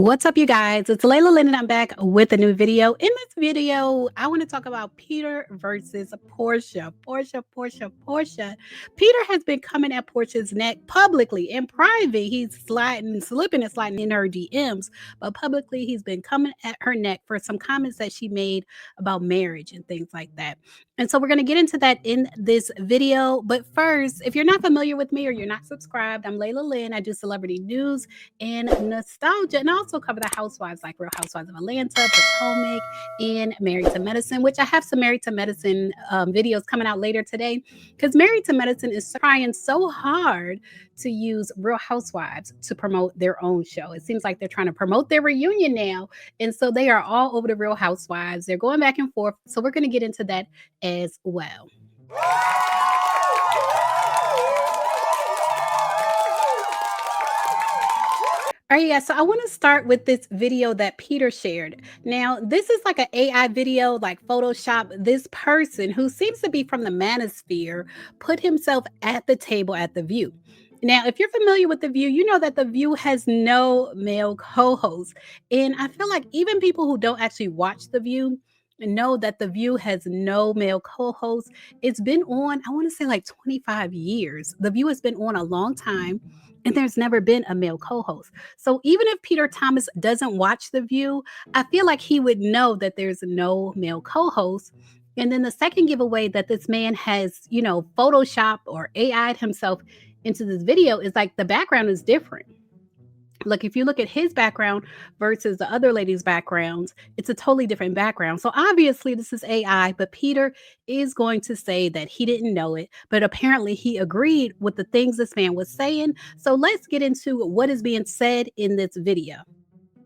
What's up, you guys? It's Layla Lynn, and I'm back with a new video. In this video, I want to talk about Peter versus Porsha. Porsha. Peter has been coming at Porsha's neck publicly. In private, he's slipping and sliding in her DMs, but publicly, he's been coming at her neck for some comments that she made about marriage and things like that. And so we're going to get into that in this video. But first, if you're not familiar with me or you're not subscribed, I'm Layla Lynn. I do celebrity news and nostalgia, and I also cover the housewives like Real Housewives of Atlanta, Potomac, and Married to Medicine, which I have some Married to Medicine videos coming out later today, because Married to Medicine is trying so hard to use Real Housewives to promote their own show. It seems like they're trying to promote their reunion now, and so they are all over the Real Housewives. They're going back and forth, so we're going to get into that as well. All right, yeah, so I want to start with this video that Peter shared. Now, this is like an AI video, like Photoshop. This person, who seems to be from the manosphere, put himself at the table at The View. Now, if you're familiar with The View, you know that The View has no male co-host. And I feel like even people who don't actually watch The View know that The View has no male co-host. It's been on, I want to say, like 25 years. The View has been on a long time, and there's never been a male co-host. So even if Peter Thomas doesn't watch The View, I feel like he would know that there's no male co-host. And then the second giveaway that this man has, Photoshop or AI'd himself into this video is like the background is different. Like, if you look at his background versus the other lady's backgrounds, it's a totally different background. So obviously this is AI, but Peter is going to say that he didn't know it, but apparently he agreed with the things this man was saying. So let's get into what is being said in this video.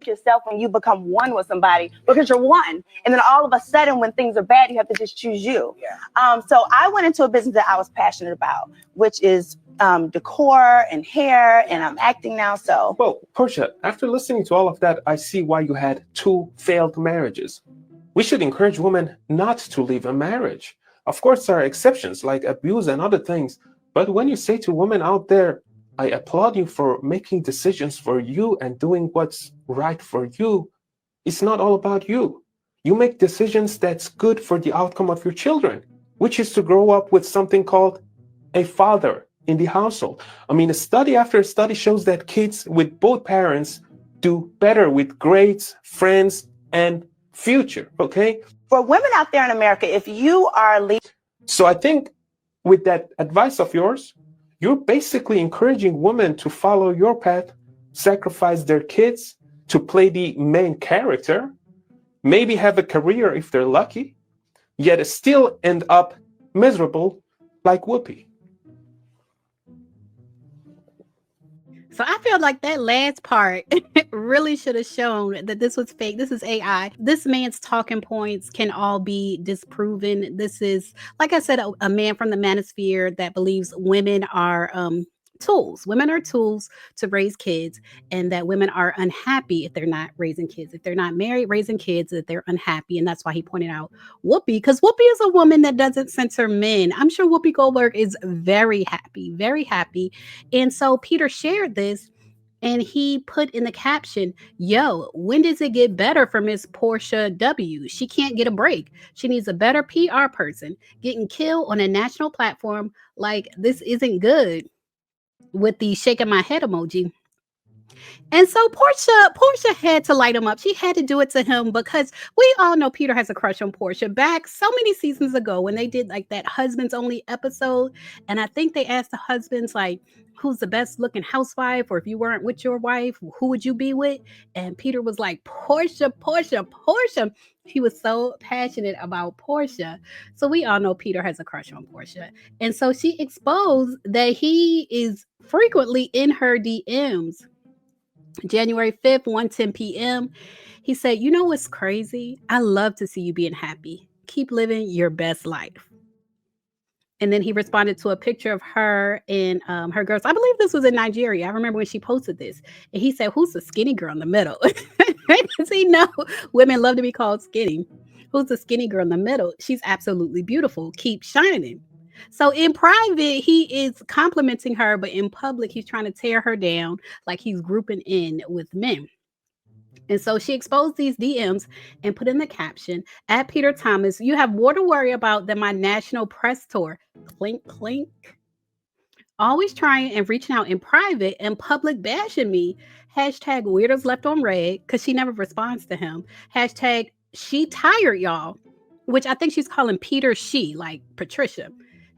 Yourself when you become one with somebody, because you're one, and then all of a sudden when things are bad you have to just choose you. So I went into a business that I was passionate about, which is decor and hair, and I'm acting now. So well, Porsha, after listening to all of that, I see why you had 2 failed marriages. We should encourage women not to leave a marriage. Of course there are exceptions like abuse and other things, but when you say to women out there, I applaud you for making decisions for you and doing what's right for you, it's not all about you. You make decisions that's good for the outcome of your children, which is to grow up with something called a father in the household. I mean, study after study shows that kids with both parents do better with grades, friends, and future, okay? For women out there in America, if you are So I think with that advice of yours, you're basically encouraging women to follow your path, sacrifice their kids to play the main character, maybe have a career if they're lucky, yet still end up miserable like Whoopi. So I feel like that last part really should have shown that this was fake. This is AI. This man's talking points can all be disproven. This is, like I said, a man from the manosphere that believes women are tools. Women are tools to raise kids, and that women are unhappy if they're not raising kids. If they're not married, raising kids, that they're unhappy. And that's why he pointed out Whoopi, because Whoopi is a woman that doesn't censor men. I'm sure Whoopi Goldberg is very happy, very happy. And so Peter shared this, and he put in the caption, yo, when does it get better for Miss Porsha W? She can't get a break. She needs a better PR person. Getting killed on a national platform, like, this isn't good, with the shaking my head emoji. And so Porsha had to light him up. She had to do it to him, because we all know Peter has a crush on Porsha. Back so many seasons ago when they did like that husbands only episode, and I think they asked the husbands like, who's the best looking housewife, or if you weren't with your wife, who would you be with? And Peter was like, Porsha. He was so passionate about Porsha. So we all know Peter has a crush on Porsha. And so she exposed that he is frequently in her DMs. January 5th, 1:10 p.m. He said, you know what's crazy? I love to see you being happy. Keep living your best life. And then he responded to a picture of her and her girls. I believe this was in Nigeria. I remember when she posted this. And he said, who's the skinny girl in the middle? Because he know women love to be called skinny. Who's the skinny girl in the middle? She's absolutely beautiful. Keep shining. So in private, he is complimenting her, but in public, he's trying to tear her down, like he's grouping in with men. And so she exposed these DMs and put in the caption, at Peter Thomas, you have more to worry about than my national press tour. Clink, clink. Always trying and reaching out in private and public bashing me. Hashtag weirdos left on red because she never responds to him. Hashtag she tired y'all, which I think she's calling Peter she, like Patricia.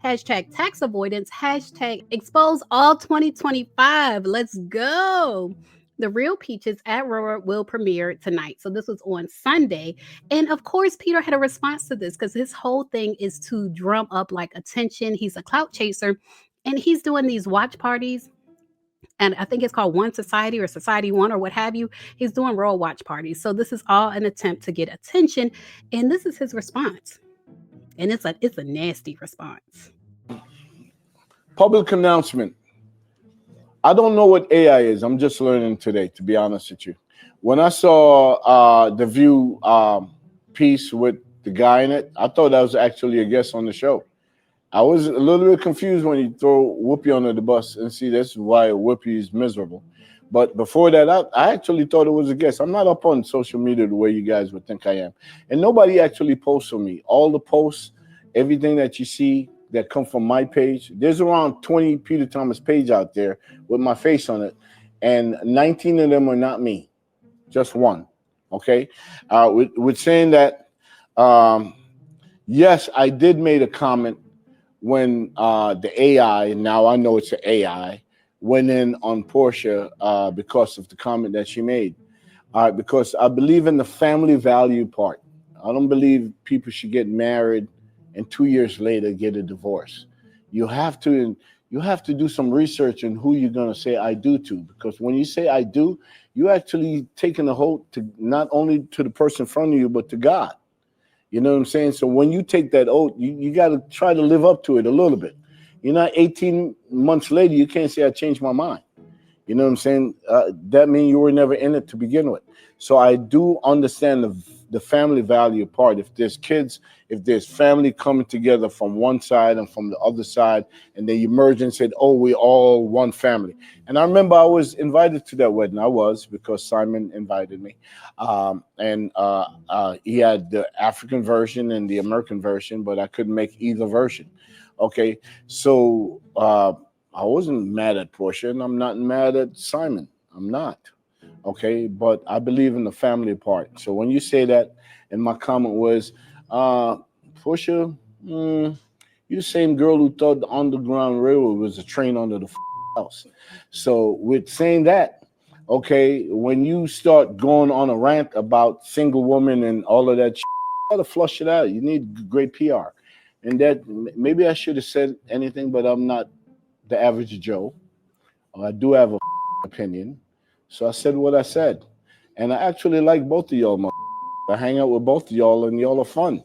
Hashtag tax avoidance. Hashtag expose all 2025. Let's go. The Real Peaches at Roar will premiere tonight. So this was on Sunday. And of course, Peter had a response to this because his whole thing is to drum up like attention. He's a clout chaser and he's doing these watch parties. And I think it's called One Society or Society One or what have you. He's doing royal watch parties. So this is all an attempt to get attention. And this is his response. And it's a nasty response. Public announcement. I don't know what AI is. I'm just learning today, to be honest with you. When I saw the View piece with the guy in it, I thought that was actually a guest on the show. I was a little bit confused when you throw Whoopi under the bus and see that's why Whoopi is miserable. But before that, I actually thought it was a guest. I'm not up on social media the way you guys would think I am. And nobody actually posts on me. All the posts, everything that you see that come from my page, there's around 20 Peter Thomas page out there with my face on it. And 19 of them are not me, just one. Okay. With saying that, yes, I did make a comment when the AI, now I know it's an AI, went in on Porsha because of the comment that she made. Because I believe in the family value part. I don't believe people should get married and 2 years later get a divorce. You have to do some research on who you're going to say I do to, because when you say I do, you actually taking a hold to not only to the person in front of you, but to God. You know what I'm saying? So when you take that oath, you got to try to live up to it a little bit. You're not 18 months later, you can't say I changed my mind. You know what I'm saying? That means you were never in it to begin with. So I do understand the family value part. If there's kids, if there's family coming together from one side and from the other side, and they emerged and said, oh, we all one family. And I remember I was invited to that wedding. I was, because Simon invited me. And he had the African version and the American version, but I couldn't make either version. Okay, so I wasn't mad at Porsha, and I'm not mad at Simon. I'm not. Okay, but I believe in the family part. So when you say that, and my comment was, Porsha, you're the same girl who thought the Underground Railroad was a train under the house. So with saying that, okay, when you start going on a rant about single woman and all of that, you gotta flush it out. You need great PR. And that maybe I should have said anything, but I'm not the average Joe. I do have a opinion. So I said what I said. And I actually like both of y'all. I hang out with both of y'all, and y'all are fun.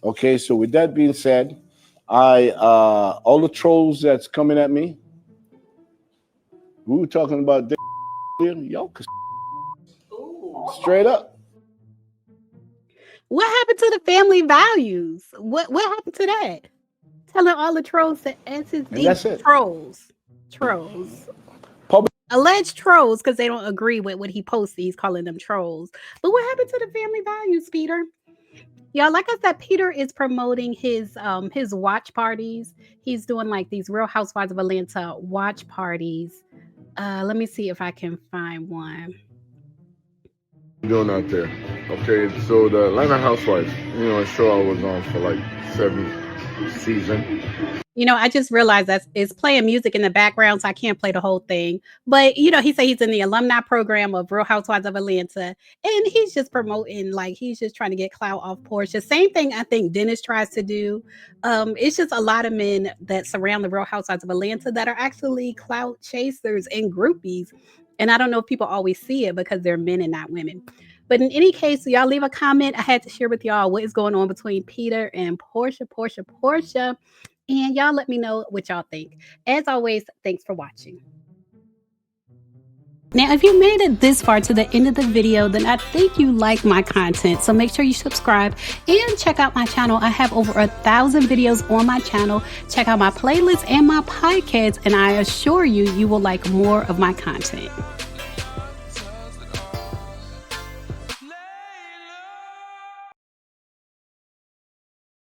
Okay, so with that being said, all the trolls that's coming at me, we were talking about y'all straight up. What happened to the family values? What happened to that? Telling all the trolls to SSD trolls. Alleged trolls, because they don't agree with what he posted. He's calling them trolls. But what happened to the family values, Peter? Y'all, like I said, Peter is promoting his watch parties. He's doing like these Real Housewives of Atlanta watch parties. Let me see if I can find one. Doing out there. Okay, so the Atlanta Housewives, a show I was on for like 7 seasons. I just realized that it's playing music in the background, so I can't play the whole thing. But, he said he's in the alumni program of Real Housewives of Atlanta, and he's just promoting, like, he's just trying to get clout off Porsha. Same thing I think Dennis tries to do. It's just a lot of men that surround the Real Housewives of Atlanta that are actually clout chasers and groupies. And I don't know if people always see it because they're men and not women. But in any case, y'all leave a comment. I had to share with y'all what is going on between Peter and Porsha. And y'all let me know what y'all think. As always, thanks for watching. Now, if you made it this far to the end of the video, then I think you like my content. So make sure you subscribe and check out my channel. I have over 1,000 videos on my channel. Check out my playlists and my podcast, and I assure you, you will like more of my content.